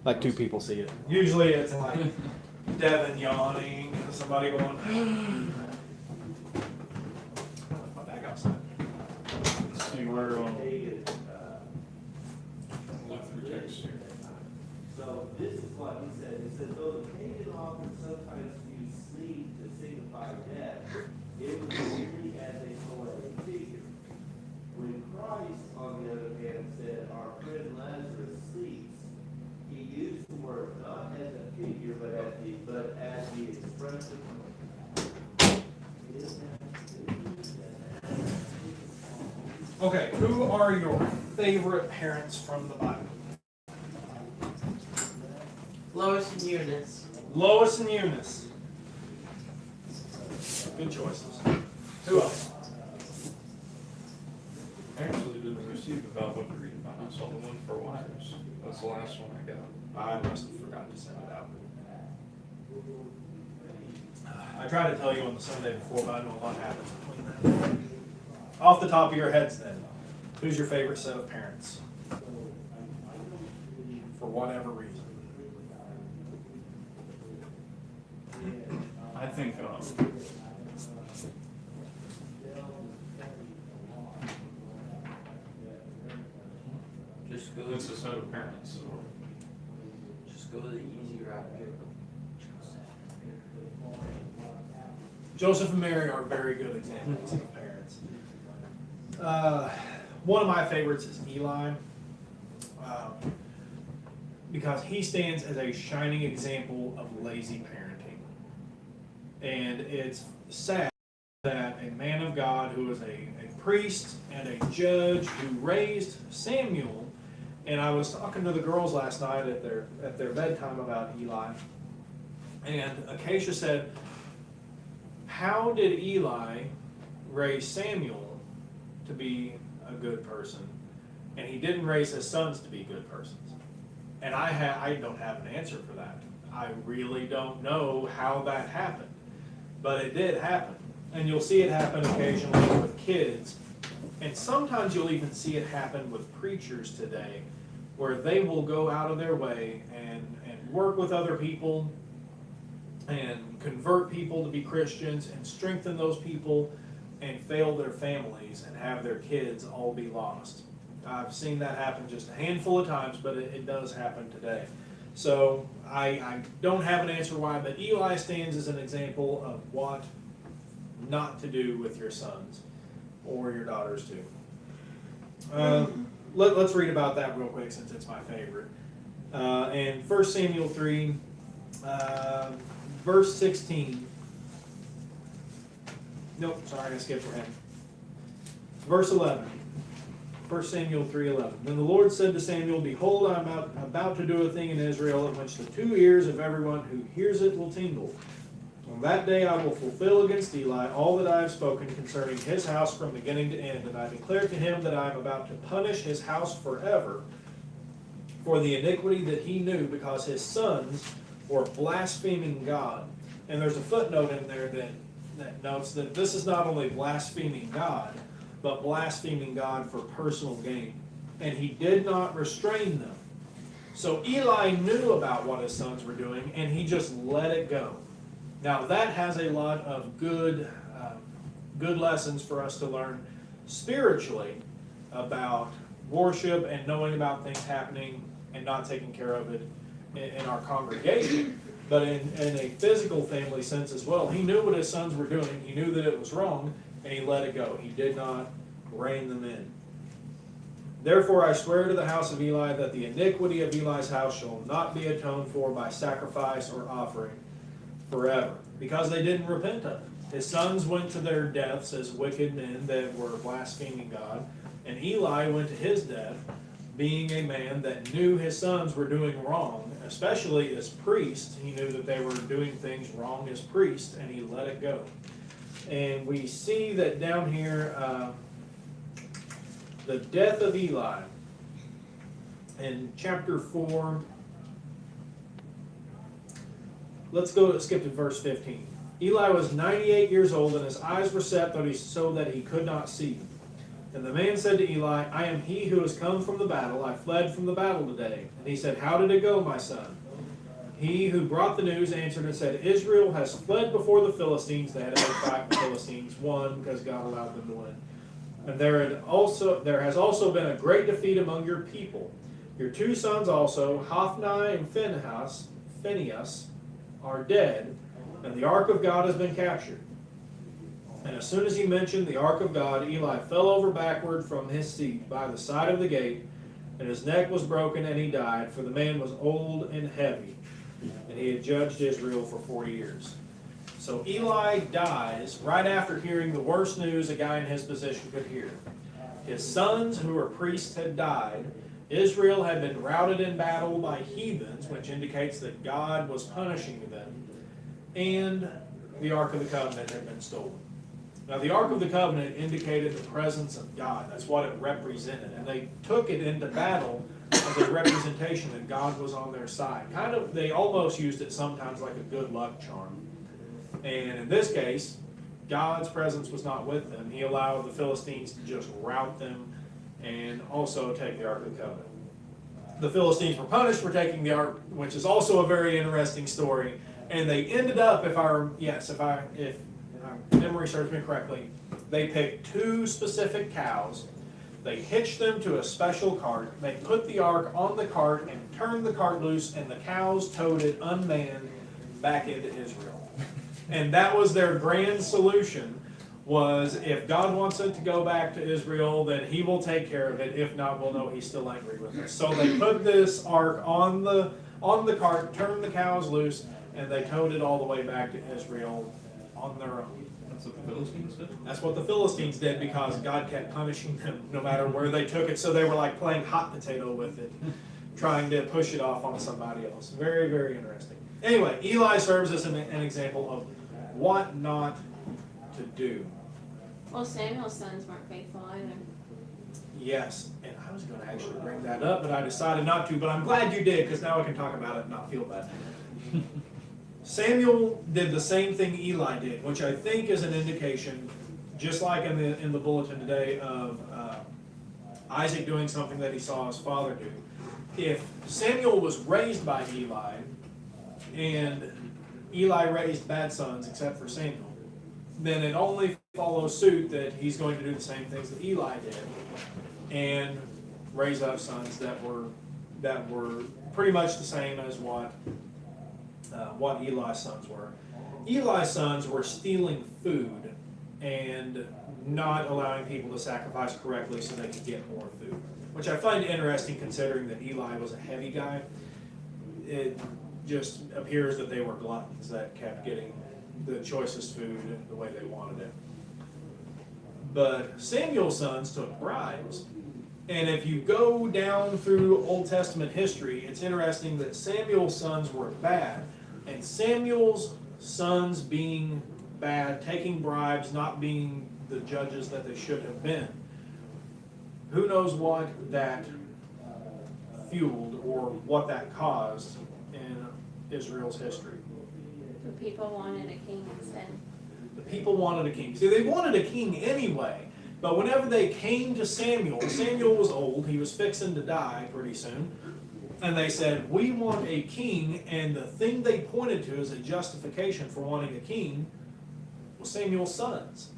Like two people see it. Usually it's like Devin yawning and somebody going, my bag outside. Let's see where, look through text here. So this is what he said. He said, though the pagan often sometimes use sleep to signify death, it was merely as a poetic figure. When Christ, on the other hand, said, our friend Lazarus sleeps, he used the word not as a figure, but as the expression Okay, who are your favorite parents from the Bible? Lois and Eunice. Lois and Eunice. Good choices. Who else? Actually, didn't receive the Bible to read about. I saw the one for wives. That's the last one I got. I must have forgotten to send it out. I tried to tell you on the Sunday before, but I know a lot happens between then. Off the top of your heads then, who's your favorite set of parents? For whatever reason. I think, Just go. it's a set of parents. So. Just go the easy route here. Joseph and Mary are very good examples of parents. One of my favorites is Eli, because he stands as a shining example of lazy parenting. And it's sad that a man of God who was a priest and a judge who raised Samuel, and I was talking to the girls last night at their bedtime about Eli, and Acacia said, how did Eli raise Samuel to be a good person, and he didn't raise his sons to be good persons? And I don't have an answer for that. I really don't know how that happened, but it did happen. And you'll see it happen occasionally with kids, and sometimes you'll even see it happen with preachers today, where they will go out of their way and work with other people and convert people to be Christians and strengthen those people and fail their families and have their kids all be lost. I've seen that happen just a handful of times, but it does happen today. So I don't have an answer why, but Eli stands as an example of what not to do with your sons or your daughters too. Let's read about that real quick since it's my favorite. In 1 Samuel 3, verse 16. Nope, sorry, I skipped ahead. Verse 11. 1 Samuel 3:11. Then the Lord said to Samuel, behold, I am about to do a thing in Israel in which the two ears of everyone who hears it will tingle. On that day I will fulfill against Eli all that I have spoken concerning his house from beginning to end, and I declare to him that I am about to punish his house forever for the iniquity that he knew, because his sons were blaspheming God. And there's a footnote in there that notes that this is not only blaspheming God, but blaspheming God for personal gain. And he did not restrain them. So Eli knew about what his sons were doing, and he just let it go. Now that has a lot of good lessons for us to learn spiritually about worship and knowing about things happening and not taking care of it in our congregation. But in a physical family sense as well, he knew what his sons were doing. He knew that it was wrong, and he let it go. He did not rein them in. Therefore I swear to the house of Eli that the iniquity of Eli's house shall not be atoned for by sacrifice or offering forever, because they didn't repent of it. His sons went to their deaths as wicked men that were blaspheming God, and Eli went to his death being a man that knew his sons were doing wrong, especially as priest. He knew that they were doing things wrong as priest, and he let it go. And we see that down here, the death of Eli in chapter 4. Let's skip to verse 15. Eli was 98 years old, and his eyes were set so that he could not see. And the man said to Eli, I am he who has come from the battle. I fled from the battle today. And he said, How did it go, my son? He who brought the news answered and said, Israel has fled before the Philistines. They had a big fight with the Philistines, won because God allowed them to win. And there has also been a great defeat among your people. Your two sons also, Hophni and Phinehas, are dead, and the ark of God has been captured. And as soon as he mentioned the ark of God, Eli fell over backward from his seat by the side of the gate, and his neck was broken, and he died, for the man was old and heavy, and he had judged Israel for 40 years. So Eli dies right after hearing the worst news a guy in his position could hear. His sons, who were priests, had died. Israel had been routed in battle by heathens, which indicates that God was punishing them. And the Ark of the Covenant had been stolen. Now, the Ark of the Covenant indicated the presence of God. That's what it represented. And they took it into battle as a representation that God was on their side. They almost used it sometimes like a good luck charm. And in this case, God's presence was not with them. He allowed the Philistines to just rout them and also take the Ark of the Covenant. The Philistines were punished for taking the Ark, which is also a very interesting story. And they ended up, if my memory serves me correctly, they picked two specific cows. They hitched them to a special cart. They put the Ark on the cart and turned the cart loose, and the cows towed it unmanned back into Israel. And that was their grand solution, was if God wants it to go back to Israel, then he will take care of it. If not, we'll know he's still angry with us. So they put this ark on the cart, turned the cows loose, and they towed it all the way back to Israel on their own. That's what the Philistines did? That's what the Philistines did because God kept punishing them no matter where they took it. So they were like playing hot potato with it, trying to push it off on somebody else. Very, very interesting. Anyway, Eli serves as an example of what not to do. Well, Samuel's sons weren't faithful either. Yes, and I was going to actually bring that up, but I decided not to. But I'm glad you did, because now I can talk about it and not feel bad. Samuel did the same thing Eli did, which I think is an indication, just like in the bulletin today, of Isaac doing something that he saw his father do. If Samuel was raised by Eli, and Eli raised bad sons except for Samuel, then it only follows suit that he's going to do the same things that Eli did and raise up sons that were pretty much the same as what Eli's sons were. Eli's sons were stealing food and not allowing people to sacrifice correctly so they could get more food, which I find interesting considering that Eli was a heavy guy. It just appears that they were gluttons that kept getting the choicest food the way they wanted it. But Samuel's sons took bribes. And if you go down through Old Testament history, it's interesting that Samuel's sons were bad. And Samuel's sons being bad, taking bribes, not being the judges that they should have been, who knows what that fueled or what that caused in Israel's history. The people wanted a king instead. The people wanted a king. See, they wanted a king anyway, but whenever they came to Samuel, Samuel was old, he was fixing to die pretty soon, and they said, we want a king, and the thing they pointed to as a justification for wanting a king was Samuel's sons.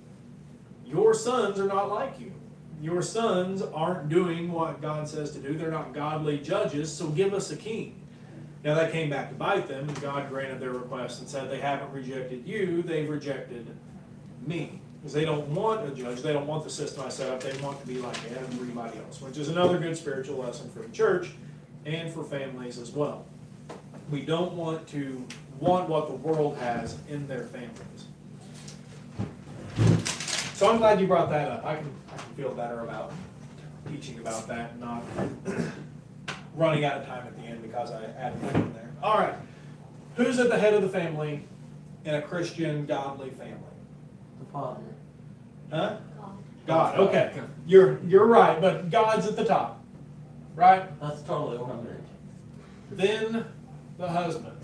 Your sons are not like you. Your sons aren't doing what God says to do. They're not godly judges, so give us a king. Now that came back to bite them, and God granted their request and said they haven't rejected you, they've rejected me. Because they don't want a judge, they don't want the system I set up, they want to be like everybody else, which is another good spiritual lesson for the church and for families as well. We don't want to want what the world has in their families. So I'm glad you brought that up. I can feel better about teaching about that and not running out of time at the end because I added that in there. All right. Who's at the head of the family in a Christian, godly family? The father. Huh? God. Okay. You're right, but God's at the top. Right? That's totally what I meant. Then the husband.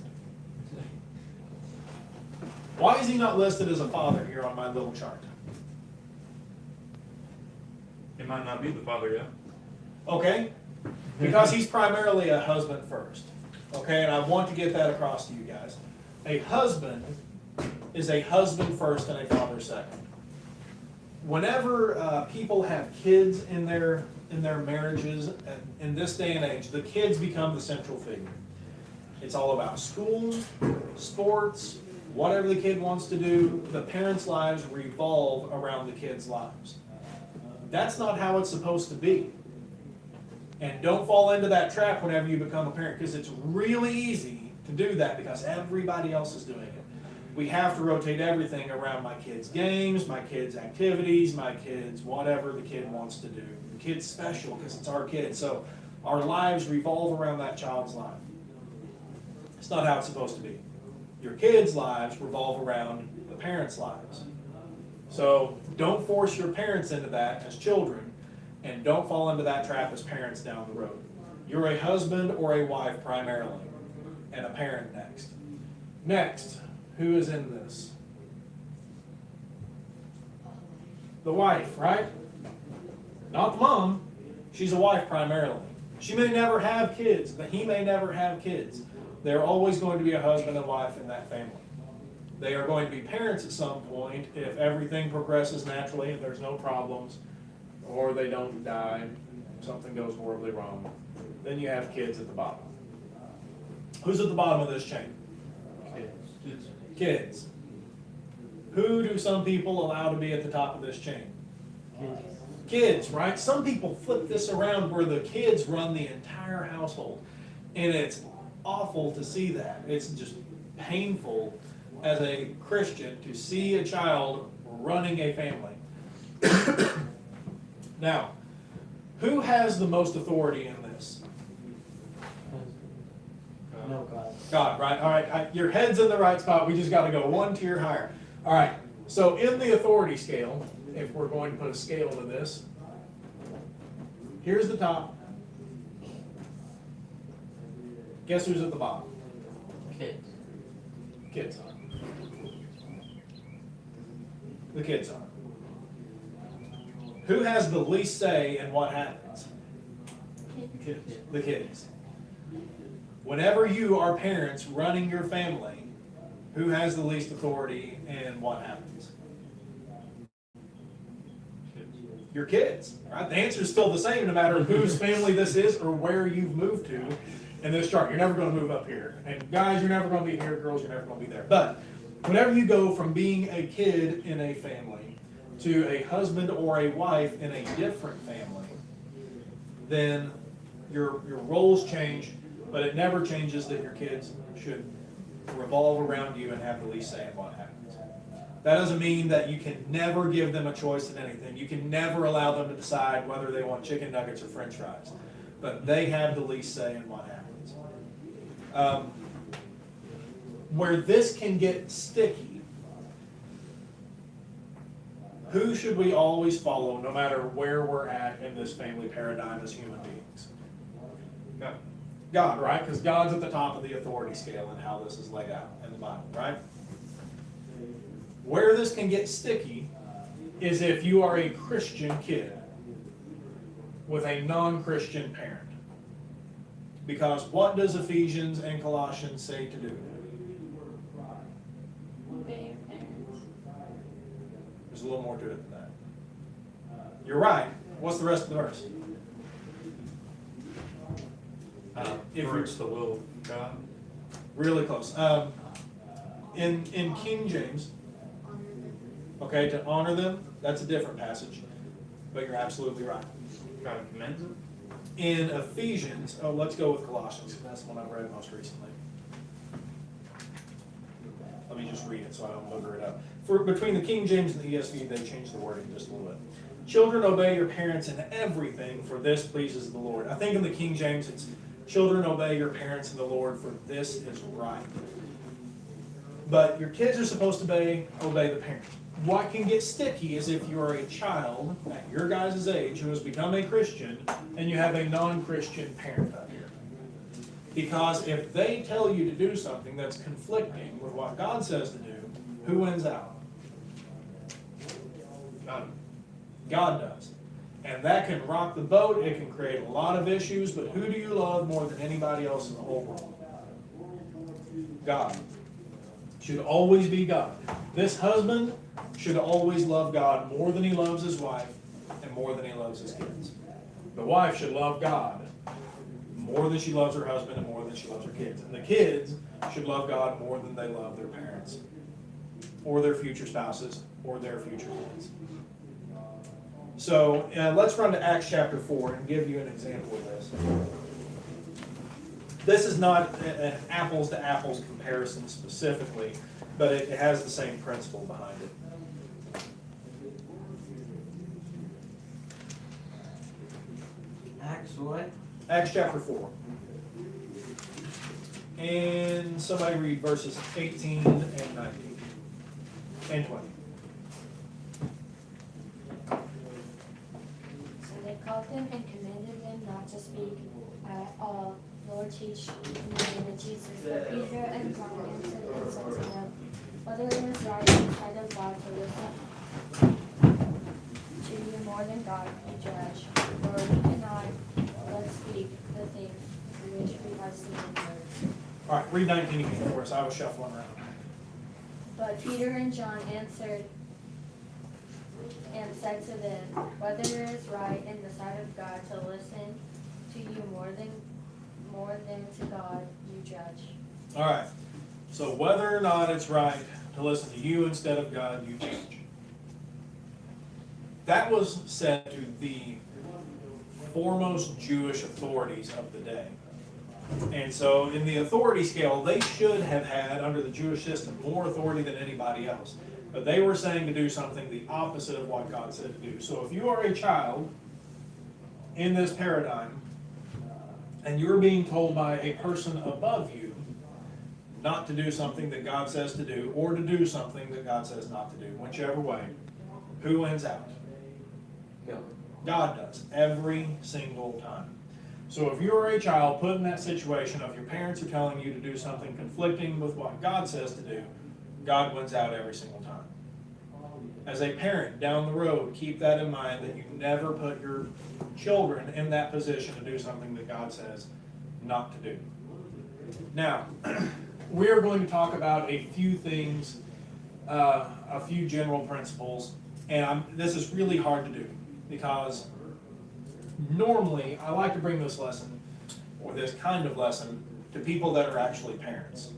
Why is he not listed as a father here on my little chart? He might not be the father yet. Okay? Because he's primarily a husband first. Okay, and I want to get that across to you guys. A husband is a husband first and a father second. Whenever people have kids in their marriages, in this day and age, the kids become the central figure. It's all about school, sports, whatever the kid wants to do. The parents' lives revolve around the kids' lives. That's not how it's supposed to be. And don't fall into that trap whenever you become a parent, because it's really easy to do that because everybody else is doing it. We have to rotate everything around my kids' games, my kids' activities, my kids' whatever the kid wants to do. The kid's special because it's our kid. So our lives revolve around that child's life. It's not how it's supposed to be. Your kids' lives revolve around the parents' lives. So don't force your parents into that as children, and don't fall into that trap as parents down the road. You're a husband or a wife primarily, and a parent next. Next, who is in this? The wife, right? Not the mom. She's a wife primarily. She may never have kids, but he may never have kids. They're always going to be a husband and wife in that family. They are going to be parents at some point if everything progresses naturally and there's no problems, or they don't die, something goes horribly wrong. Then you have kids at the bottom. Who's at the bottom of this chain? Kids. Who do some people allow to be at the top of this chain? Kids, right? Some people flip this around where the kids run the entire household. And it's awful to see that. It's just painful as a Christian to see a child running a family. Now, who has the most authority in this? No, God. God, right? All right, your head's in the right spot. We just got to go one tier higher. All right, so in the authority scale, if we're going to put a scale to this, here's the top. Guess who's at the bottom? Kids. Kids are. The kids are. Who has the least say in what happens? Kids. The kids. Whenever you are parents running your family, who has the least authority in what happens? Your kids, right? The answer is still the same no matter whose family this is or where you've moved to in this chart. You're never going to move up here. And guys, you're never going to be here. Girls, you're never going to be there. But whenever you go from being a kid in a family to a husband or a wife in a different family, then your roles change, but it never changes that your kids should revolve around you and have the least say in what happens. That doesn't mean that you can never give them a choice in anything. You can never allow them to decide whether they want chicken nuggets or french fries. But they have the least say in what happens. Where this can get sticky, who should we always follow no matter where we're at in this family paradigm as human beings? God. God, right? Because God's at the top of the authority scale and how this is laid out in the Bible, right? Where this can get sticky is if you are a Christian kid with a non-Christian parent. Because what does Ephesians and Colossians say to do? Obey your parents. There's a little more to it than that. You're right. What's the rest of the verse? For it's the will of God. Really close. In King James, Honor them. okay, to honor them, that's a different passage, but you're absolutely right. God commends it. In Ephesians, let's go with Colossians, because that's the one I've read most recently. Let me just read it so I don't booger it up. Between the King James and the ESV, they changed the wording just a little bit. Children, obey your parents in everything, for this pleases the Lord. I think in the King James, it's children, obey your parents in the Lord, for this is right. But your kids are supposed to obey the parents. What can get sticky is if you're a child at your guys' age who has become a Christian and you have a non-Christian parent up here. Because if they tell you to do something that's conflicting with what God says to do, who wins out? God. God does. And that can rock the boat, it can create a lot of issues, but who do you love more than anybody else in the whole world? God. Should always be God. This husband should always love God more than he loves his wife and more than he loves his kids. The wife should love God more than she loves her husband and more than she loves her kids. And the kids should love God more than they love their parents or their future spouses or their future kids. So let's run to Acts chapter 4 and give you an example of this. This is not an apples to apples comparison specifically, but it has the same principle behind it. Acts what? Acts chapter 4. And somebody read verses 18 and 19 and 20. So they called them and commanded them not to speak at all, nor teach in the name of Jesus. But Peter and John answered and said to them, whether it is right in the sight of God to listen to you more than God, you judge. For we cannot but speak the things which we have seen and heard. All right, read 19 again for us. I was shuffling around. But Peter and John answered and said to them, whether it is right in the sight of God to listen to you more than to God, you judge. All right. So whether or not it's right to listen to you instead of God, you judge. That was said to the foremost Jewish authorities of the day. And so in the authority scale, they should have had, under the Jewish system, more authority than anybody else. But they were saying to do something the opposite of what God said to do. So if you are a child in this paradigm, and you're being told by a person above you not to do something that God says to do, or to do something that God says not to do, whichever way, who wins out? God does, every single time. So if you're a child put in that situation of your parents are telling you to do something conflicting with what God says to do, God wins out every single time. As a parent down the road, keep that in mind, that you never put your children in that position to do something that God says not to do. Now, we are going to talk about a few things, a few general principles, and this is really hard to do because normally I like to bring this lesson, or this kind of lesson, to people that are actually parents.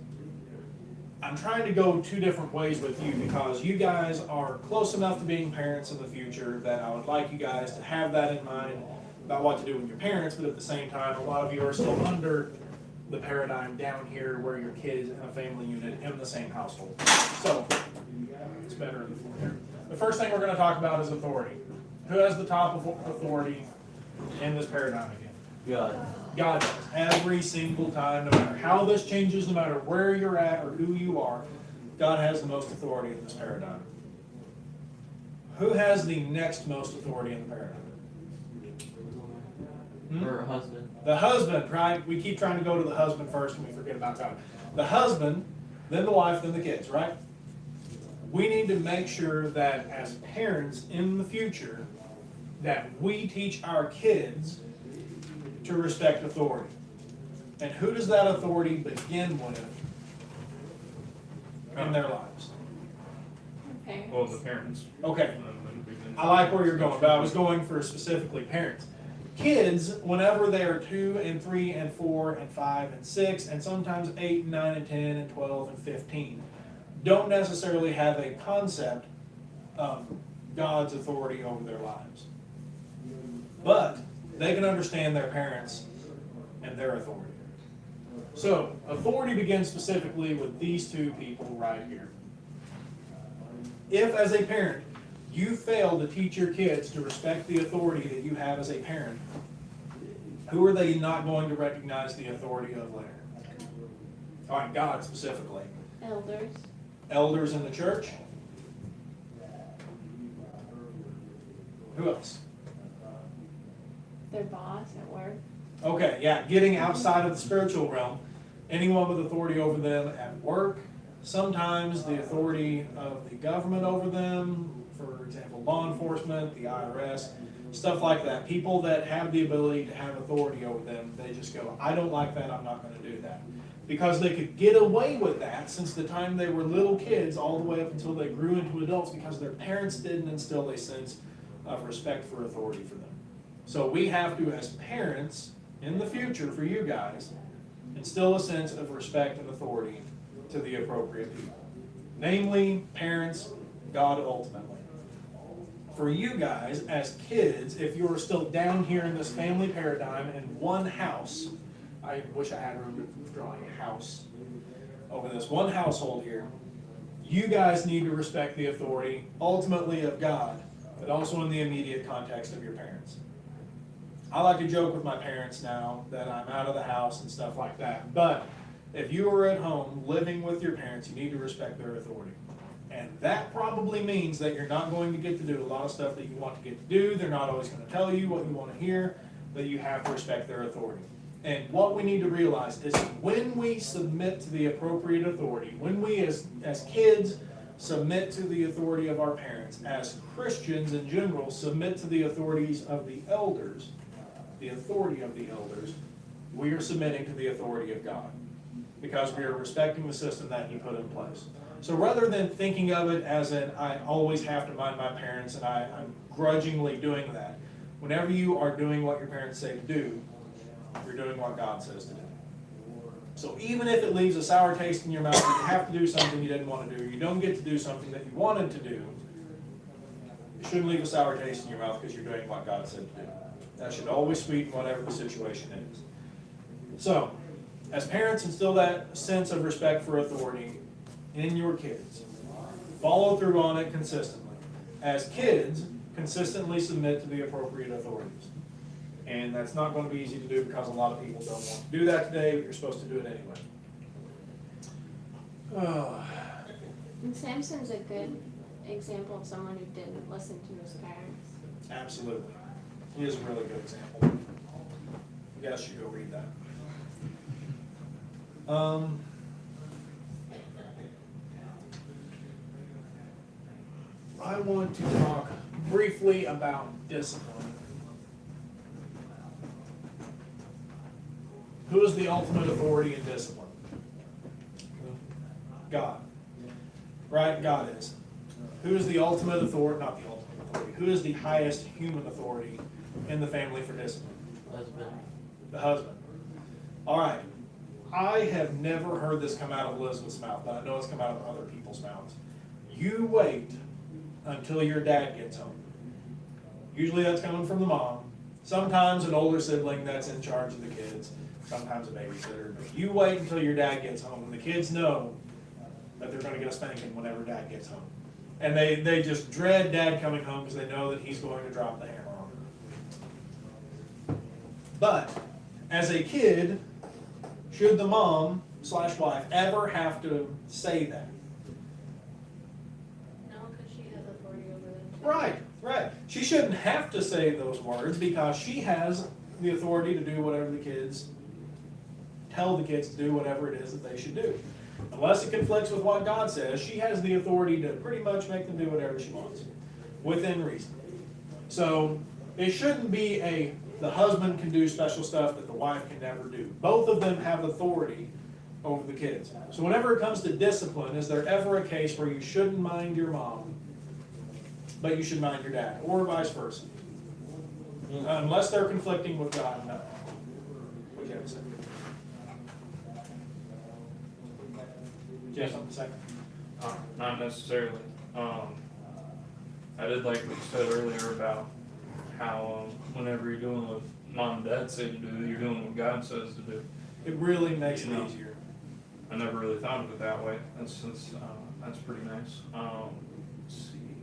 I'm trying to go two different ways with you because you guys are close enough to being parents in the future that I would like you guys to have that in mind about what to do with your parents, but at the same time, a lot of you are still under the paradigm down here where your kid is in a family unit in the same household. So, it's better in the floor here. The first thing we're going to talk about is authority. Who has the top authority in this paradigm again? God. God does. Every single time, no matter how this changes, no matter where you're at or who you are, God has the most authority in this paradigm. Who has the next most authority in the paradigm? Her husband. The husband, right? We keep trying to go to the husband first and we forget about God. The husband, then the wife, then the kids, right? We need to make sure that as parents in the future, that we teach our kids to respect authority. And who does that authority begin with in their lives? Well, the parents. Okay, I like where you're going, but I was going for specifically parents. Kids, whenever they are 2 and 3 and 4 and 5 and 6, and sometimes 8 and 9 and 10 and 12 and 15, don't necessarily have a concept of God's authority over their lives. But they can understand their parents and their authority. So, authority begins specifically with these two people right here. If, as a parent, you fail to teach your kids to respect the authority that you have as a parent, who are they not going to recognize the authority of later? All right, God specifically. Elders. Elders in the church. Who else? Their boss at work. Okay, yeah, getting outside of the spiritual realm. Anyone with authority over them at work. Sometimes the authority of the government over them, for example, law enforcement, the IRS. stuff like that. People that have the ability to have authority over them, they just go, I don't like that, I'm not gonna do that. Because they could get away with that since the time they were little kids all the way up until they grew into adults because their parents didn't instill a sense of respect for authority for them. So we have to, as parents, in the future for you guys, instill a sense of respect and authority to the appropriate people. Namely, parents, God ultimately. For you guys, as kids, if you're still down here in this family paradigm in one house, I wish I had room to draw a house over this one household here, you guys need to respect the authority, ultimately of God, but also in the immediate context of your parents. I like to joke with my parents now that I'm out of the house and stuff like that, but if you are at home living with your parents, you need to respect their authority. And that probably means that you're not going to get to do a lot of stuff that you want to get to do. They're not always going to tell you what you want to hear, but you have to respect their authority. And what we need to realize is when we submit to the appropriate authority, when we as kids submit to the authority of our parents, as Christians in general submit to the authorities of the elders, the authority of the elders, we are submitting to the authority of God because we are respecting the system that He put in place. So rather than thinking of it as an I always have to mind my parents and I'm grudgingly doing that, whenever you are doing what your parents say to do, you're doing what God says to do. So even if it leaves a sour taste in your mouth, you have to do something you didn't want to do, you don't get to do something that you wanted to do, it shouldn't leave a sour taste in your mouth because you're doing what God said to do. That should always sweeten whatever the situation is. So, as parents, instill that sense of respect for authority in your kids. Follow through on it consistently. As kids, consistently submit to the appropriate authorities. And that's not going to be easy to do because a lot of people don't want to do that today, but you're supposed to do it anyway. And Samson's a good example of someone who didn't listen to his parents. Absolutely. He is a really good example. You guys should go read that. I want to talk briefly about discipline. Who is the ultimate authority in discipline? God. Right? God is. Who is the ultimate authority? Not the ultimate authority. Who is the highest human authority in the family for discipline? Husband. The husband. All right. I have never heard this come out of Elizabeth's mouth, but I know it's come out of other people's mouths. You wait until your dad gets home. Usually that's coming from the mom. Sometimes an older sibling that's in charge of the kids. Sometimes a babysitter. But you wait until your dad gets home. And the kids know that they're going to get a spanking whenever dad gets home. And they just dread dad coming home because they know that he's going to drop the hammer on them. But as a kid, should the mom/wife ever have to say that? No, because she has authority over them. Right, right. She shouldn't have to say those words because she has the authority to do whatever the kids tell the kids to do, whatever it is that they should do. Unless it conflicts with what God says, she has the authority to pretty much make them do whatever she wants, within reason. So it shouldn't be the husband can do special stuff that the wife can never do. Both of them have authority over the kids. So whenever it comes to discipline, is there ever a case where you shouldn't mind your mom, but you should mind your dad, or vice versa? Unless they're conflicting with God, no. What do you have to say? Do you have something to say? Not necessarily. I did like what you said earlier about how whenever you're doing what mom and dad say to do, you're doing what God says to do. It really makes it You know. easier. I never really thought of it that way. That's pretty nice. Let's see.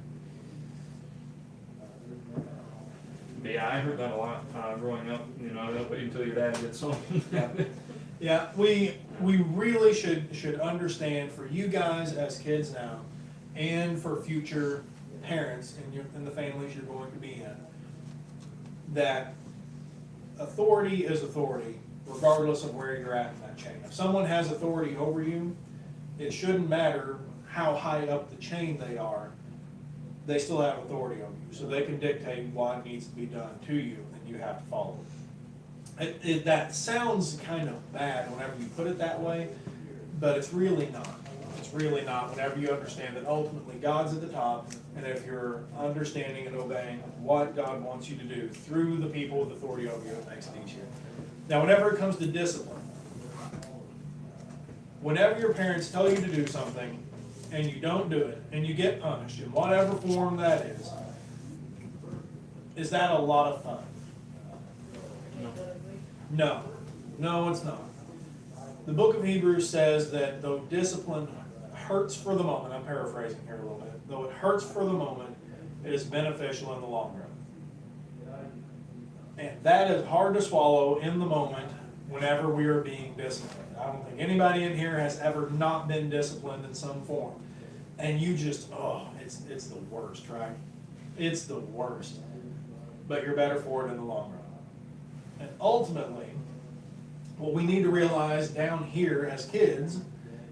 Yeah, I heard that a lot growing up. You know, don't wait until your dad gets home. Yeah, we really should understand for you guys as kids now, and for future parents in the families you're going to be in, that authority is authority, regardless of where you're at in that chain. If someone has authority over you, it shouldn't matter how high up the chain they are. they still have authority over you, so they can dictate what needs to be done to you, and you have to follow it. That sounds kind of bad whenever you put it that way, but it's really not. It's really not whenever you understand that ultimately God's at the top, and if you're understanding and obeying what God wants you to do through the people with authority over you, it makes it easier. Now, whenever it comes to discipline, whenever your parents tell you to do something and you don't do it, and you get punished in whatever form that is that a lot of fun? No. No, it's not. The book of Hebrews says that though discipline hurts for the moment, I'm paraphrasing here a little bit, though it hurts for the moment, it is beneficial in the long run. And that is hard to swallow in the moment whenever we are being disciplined. I don't think anybody in here has ever not been disciplined in some form. And you just, it's the worst, right? It's the worst. But you're better for it in the long run. And ultimately, what we need to realize down here as kids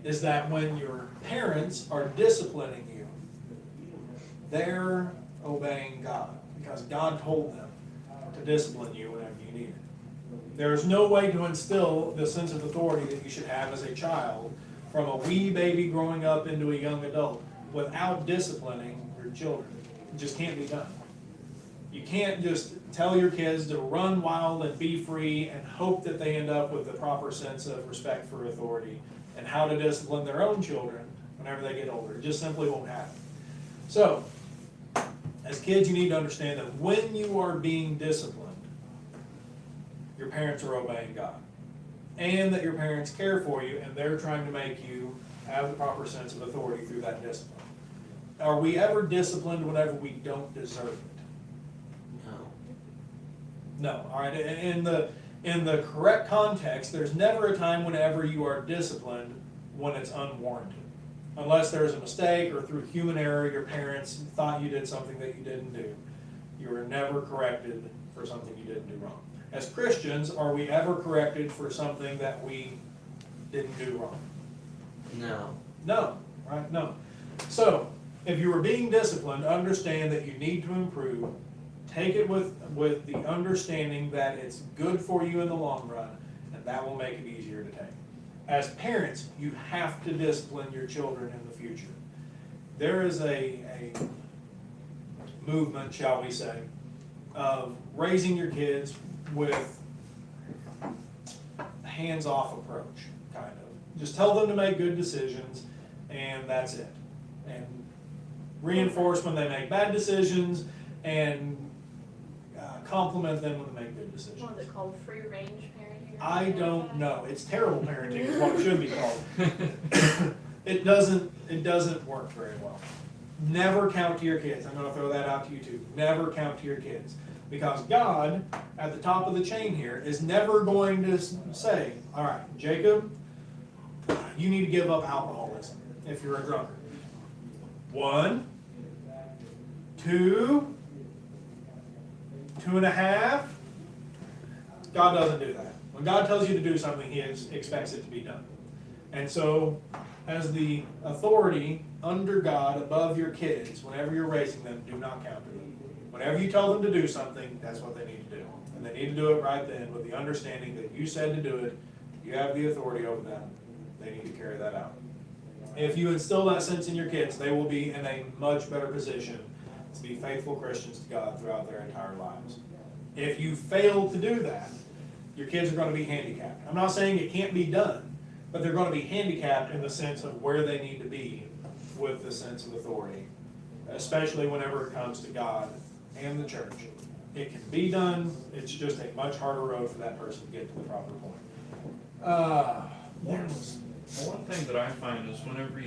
is that when your parents are disciplining you, they're obeying God, because God told them to discipline you whenever you need it. There's no way to instill the sense of authority that you should have as a child from a wee baby growing up into a young adult without disciplining your children. It just can't be done. You can't just tell your kids to run wild and be free and hope that they end up with the proper sense of respect for authority and how to discipline their own children whenever they get older. It just simply won't happen. So, as kids, you need to understand that when you are being disciplined, your parents are obeying God. And that your parents care for you and they're trying to make you have the proper sense of authority through that discipline. Are we ever disciplined whenever we don't deserve it? No, all right. In the correct context, there's never a time whenever you are disciplined when it's unwarranted. Unless there's a mistake or through human error, your parents thought you did something that you didn't do. You were never corrected for something you didn't do wrong. As Christians, are we ever corrected for something that we didn't do wrong? No. No, right? No. So, if you are being disciplined, understand that you need to improve. Take it with the understanding that it's good for you in the long run, and that will make it easier to take. As parents, you have to discipline your children in the future. There is a movement, shall we say, of raising your kids with a hands-off approach, kind of. Just tell them to make good decisions, and that's it. And reinforce when they make bad decisions, and compliment them when they make good decisions. What is it called, free range parenting? or I something don't like know. It's terrible parenting is what it should be called. It doesn't work very well. Never count to your kids. I'm going to throw that out to you too. Never count to your kids. Because God, at the top of the chain here, is never going to say, all right, Jacob, you need to give up alcoholism if you're a drunkard. 1, 2, 2.5. God doesn't do that. When God tells you to do something, He expects it to be done. And so, as the authority under God above your kids, whenever you're raising them, do not count to them. Whenever you tell them to do something, that's what they need to do. And they need to do it right then with the understanding that you said to do it, you have the authority over them, they need to carry that out. If you instill that sense in your kids, they will be in a much better position to be faithful Christians to God throughout their entire lives. If you fail to do that, your kids are going to be handicapped. I'm not saying it can't be done, but they're going to be handicapped in the sense of where they need to be with the sense of authority, especially whenever it comes to God and the church. It can be done, it's just a much harder road for that person to get to the proper point. One thing that I find is whenever if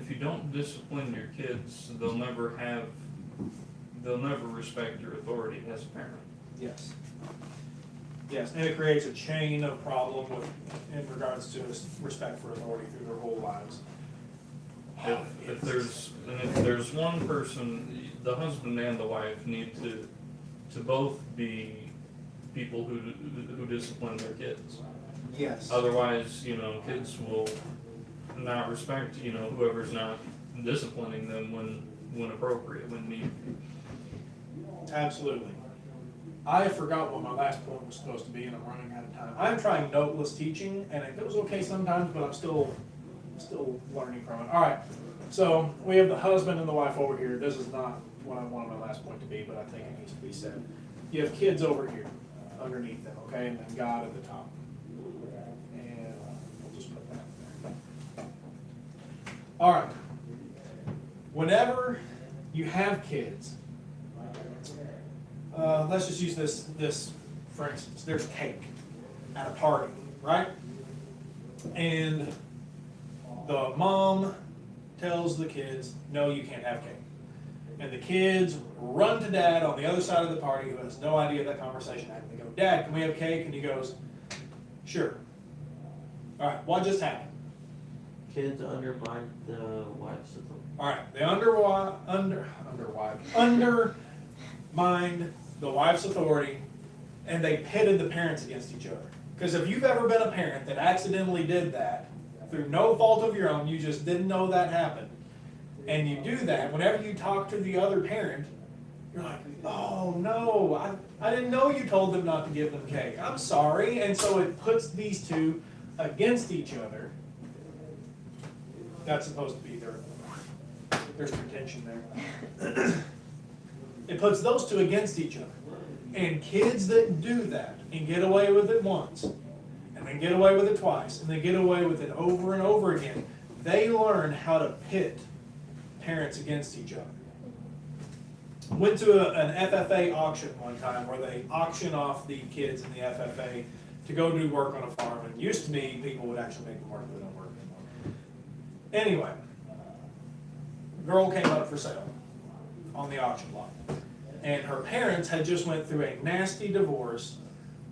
you don't discipline your kids, they'll never respect your authority as a parent. Yes. Yes, and it creates a chain of problem in regards to respect for authority through their whole lives. If there's one person, the husband and the wife need to both be people who discipline their kids. Yes. Otherwise, kids will not respect, whoever's not disciplining them when when appropriate, when needed. Absolutely. I forgot what my last point was supposed to be, and I'm running out of time. I'm trying noteless teaching, and it goes okay sometimes, but I'm still learning from it. All right, so we have the husband and the wife over here. This is not what I wanted my last point to be, but I think it needs to be said. You have kids over here, underneath them, okay, and then God at the top. And we'll just put that there. All right. Whenever you have kids, let's just use this for instance. There's cake at a party, right? And the mom tells the kids, no, you can't have cake. And the kids run to dad on the other side of the party, who has no idea that conversation happened. They go, Dad, can we have cake? And he goes, sure. All right, what just happened? Kids undermine the wife's authority. All right, they undermined the wife's authority, and they pitted the parents against each other. Because if you've ever been a parent that accidentally did that, through no fault of your own, you just didn't know that happened, and you do that, whenever you talk to the other parent, you're like, oh no, I didn't know you told them not to give them cake. I'm sorry. And so it puts these two against each other. That's supposed to be there's contention there. It puts those two against each other. And kids that do that and get away with it once, and then get away with it twice, and they get away with it over and over again, they learn how to pit parents against each other. Went to an FFA auction one time where they auction off the kids in the FFA to go do work on a farm. And it used to be people would actually make them work, but they don't work anymore. Anyway, a girl came up for sale on the auction block. And her parents had just went through a nasty divorce,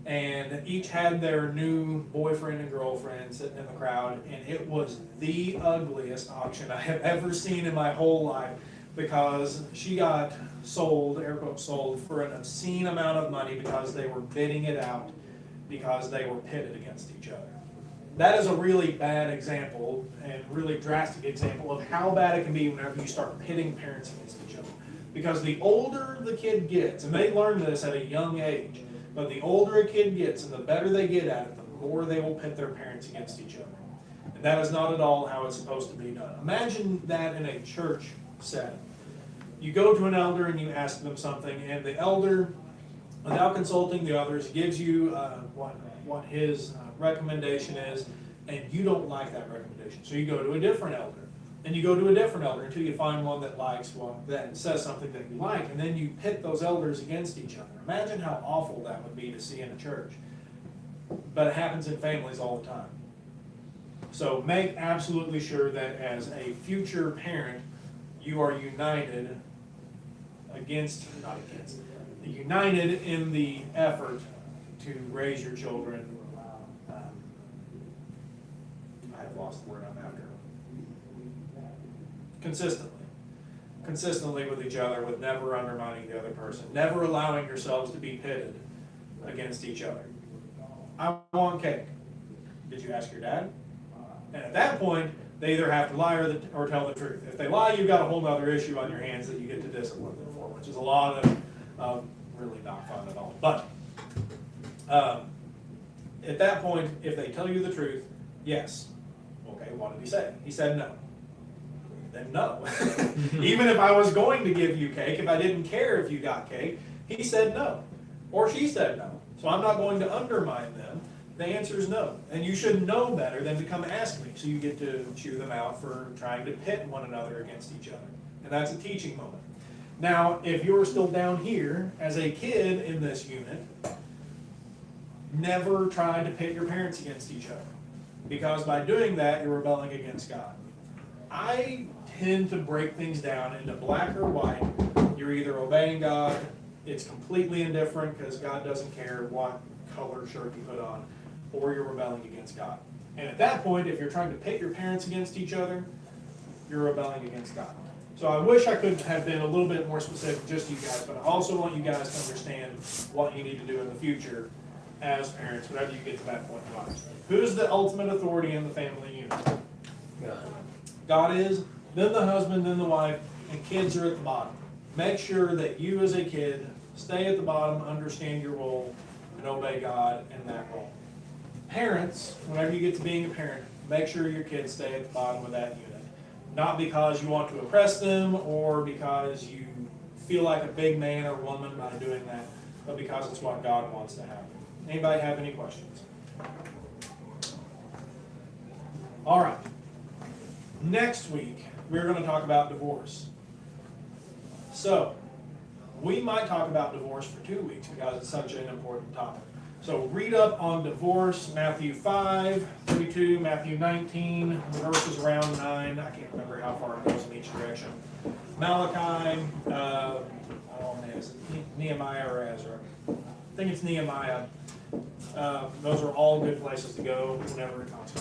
and each had their new boyfriend and girlfriend sitting in the crowd, and it was the ugliest auction I have ever seen in my whole life, because she got sold, air quotes sold, for an obscene amount of money because they were bidding it out because they were pitted against each other. That is a really bad example and really drastic example of how bad it can be whenever you start pitting parents against each other. Because the older the kid gets, and they learn this at a young age, but the older a kid gets and the better they get at it, the more they will pit their parents against each other. And that is not at all how it's supposed to be done. Imagine that in a church setting. You go to an elder and you ask them something, and the elder, without consulting the others, gives you what his recommendation is, and you don't like that recommendation. So you go to a different elder. And you go to a different elder until you find one that likes that says something that you like, and then you pit those elders against each other. Imagine how awful that would be to see in a church. But it happens in families all the time. So make absolutely sure that as a future parent, you are united united in the effort to raise your children. I have lost the word I'm after. Consistently with each other, with never undermining the other person, never allowing yourselves to be pitted against each other. I want cake. Did you ask your dad? And at that point, they either have to lie or tell the truth. If they lie, you've got a whole other issue on your hands that you get to discipline them for, which is a lot of really not fun at all. But at that point, if they tell you the truth, yes. Okay, what did he say? He said no. Then no. Even if I was going to give you cake, if I didn't care if you got cake, he said no. Or she said no. So I'm not going to undermine them. The answer is no. And you should know better than to come ask me. So you get to chew them out for trying to pit one another against each other. And that's a teaching moment. Now, if you're still down here as a kid in this unit, never try to pit your parents against each other. Because by doing that, you're rebelling against God. I tend to break things down into black or white. You're either obeying God, it's completely indifferent because God doesn't care what color shirt you put on, or you're rebelling against God. And at that point, if you're trying to pit your parents against each other, you're rebelling against God. So I wish I could have been a little bit more specific just to you guys, but I also want you guys to understand what you need to do in the future as parents, whenever you get to that point in life. Who's the ultimate authority in the family unit? God. God is, then the husband, then the wife, and kids are at the bottom. Make sure that you as a kid stay at the bottom, understand your role, and obey God in that role. Parents, whenever you get to being a parent, make sure your kids stay at the bottom of that unit. Not because you want to impress them or because you feel like a big man or woman by doing that, but because it's what God wants to happen. Anybody have any questions? All right. Next week, we're going to talk about divorce. So, we might talk about divorce for 2 weeks because it's such an important topic. So read up on divorce, Matthew 5:32, Matthew 19, the verses around 9. I can't remember how far it goes in each direction. Malachi, oh man, is it Nehemiah or Ezra? I think it's Nehemiah. Those are all good places to go whenever it comes to